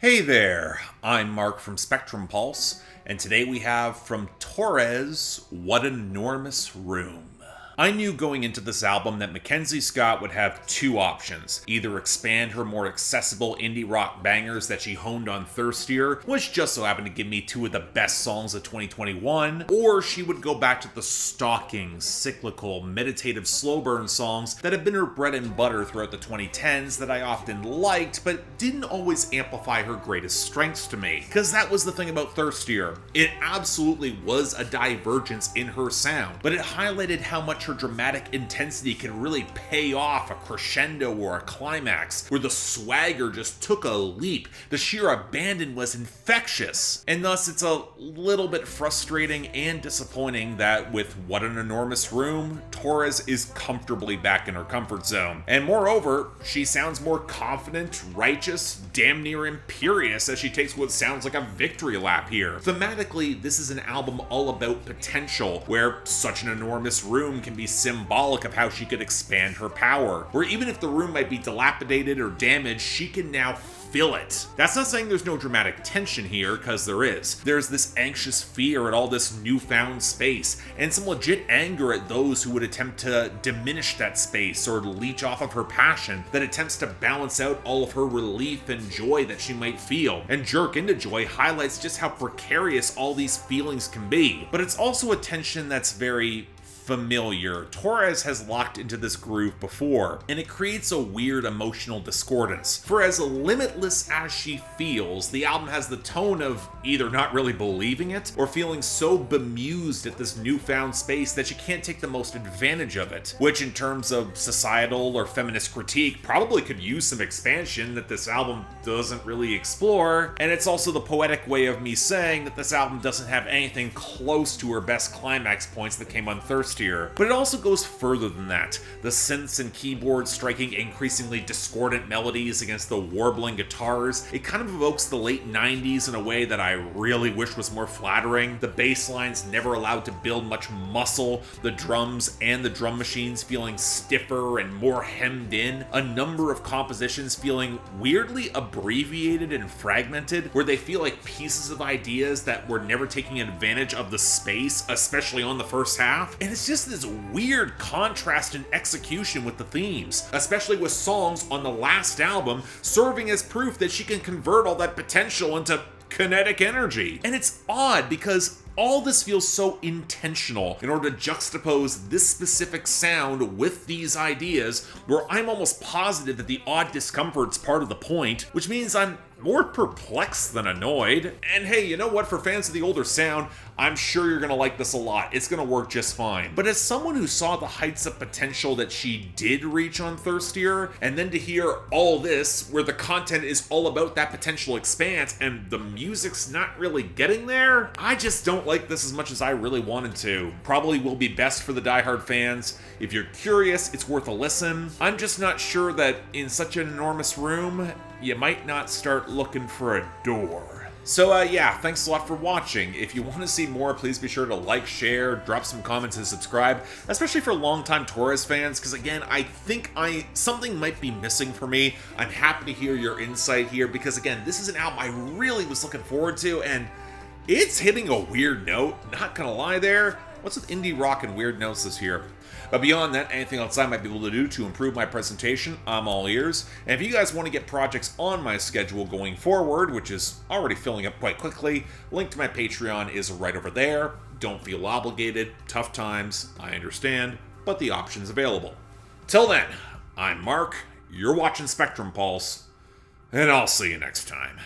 Hey there, I'm Mark from Spectrum Pulse, and today we have from TORRES, What an Enormous Room. I knew going into this album that Mackenzie Scott would have two options: either expand her more accessible indie rock bangers that she honed on Thirstier, which just so happened to give me two of the best songs of 2021, or she would go back to the stalking, cyclical, meditative slow burn songs that have been her bread and butter throughout the 2010s that I often liked, but didn't always amplify her greatest strengths to me. Because that was the thing about Thirstier. It absolutely was a divergence in her sound, but it highlighted how much her dramatic intensity can really pay off a crescendo or a climax, where the swagger just took a leap. The sheer abandon was infectious, and thus it's a little bit frustrating and disappointing that with What an Enormous Room, TORRES is comfortably back in her comfort zone. And moreover, she sounds more confident, righteous, damn near imperious as she takes what sounds like a victory lap here. Thematically, this is an album all about potential, where such an enormous room can be symbolic of how she could expand her power. Where even if the room might be dilapidated or damaged, she can now feel it. That's not saying there's no dramatic tension here, because there is. There's this anxious fear at all this newfound space, and some legit anger at those who would attempt to diminish that space or leech off of her passion that attempts to balance out all of her relief and joy that she might feel. And Jerk Into Joy highlights just how precarious all these feelings can be. But it's also a tension that's very familiar. TORRES has locked into this groove before, and it creates a weird emotional discordance. For as limitless as she feels, the album has the tone of either not really believing it, or feeling so bemused at this newfound space that she can't take the most advantage of it, which in terms of societal or feminist critique probably could use some expansion that this album doesn't really explore. And it's also the poetic way of me saying that this album doesn't have anything close to her best climax points that came on Thirstier. But it also goes further than that. The synths and keyboards striking increasingly discordant melodies against the warbling guitars. It kind of evokes the late 90s in a way that I really wish was more flattering. The bass lines never allowed to build much muscle, the drums and the drum machines feeling stiffer and more hemmed in, a number of compositions feeling weirdly abbreviated and fragmented, where they feel like pieces of ideas that were never taking advantage of the space, especially on the first half. And it's just this weird contrast in execution with the themes, especially with songs on the last album serving as proof that she can convert all that potential into kinetic energy. And it's odd because all this feels so intentional in order to juxtapose this specific sound with these ideas, where I'm almost positive that the odd discomfort's part of the point, which means I'm more perplexed than annoyed. And hey, you know what? For fans of the older sound, I'm sure you're gonna like this a lot. It's gonna work just fine. But as someone who saw the heights of potential that she did reach on Thirstier, and then to hear all this, where the content is all about that potential expanse, and the music's not really getting there, I just don't like this as much as I really wanted to. Probably will be best for the diehard fans. If you're curious, it's worth a listen. I'm just not sure that in such an enormous room, you might not start looking for a door. So yeah, thanks a lot for watching. If you want to see more, please be sure to like, share, drop some comments, and subscribe, especially for longtime TORRES fans, because again, I think something might be missing for me. I'm happy to hear your insight here, because again, this is an album I really was looking forward to, and it's hitting a weird note, not gonna lie there. What's with indie rock and weird notes this year? But beyond that, anything else I might be able to do to improve my presentation, I'm all ears. And if you guys want to get projects on my schedule going forward, which is already filling up quite quickly, link to my Patreon is right over there. Don't feel obligated. Tough times, I understand, but the option's available. Till then, I'm Mark, you're watching Spectrum Pulse, and I'll see you next time.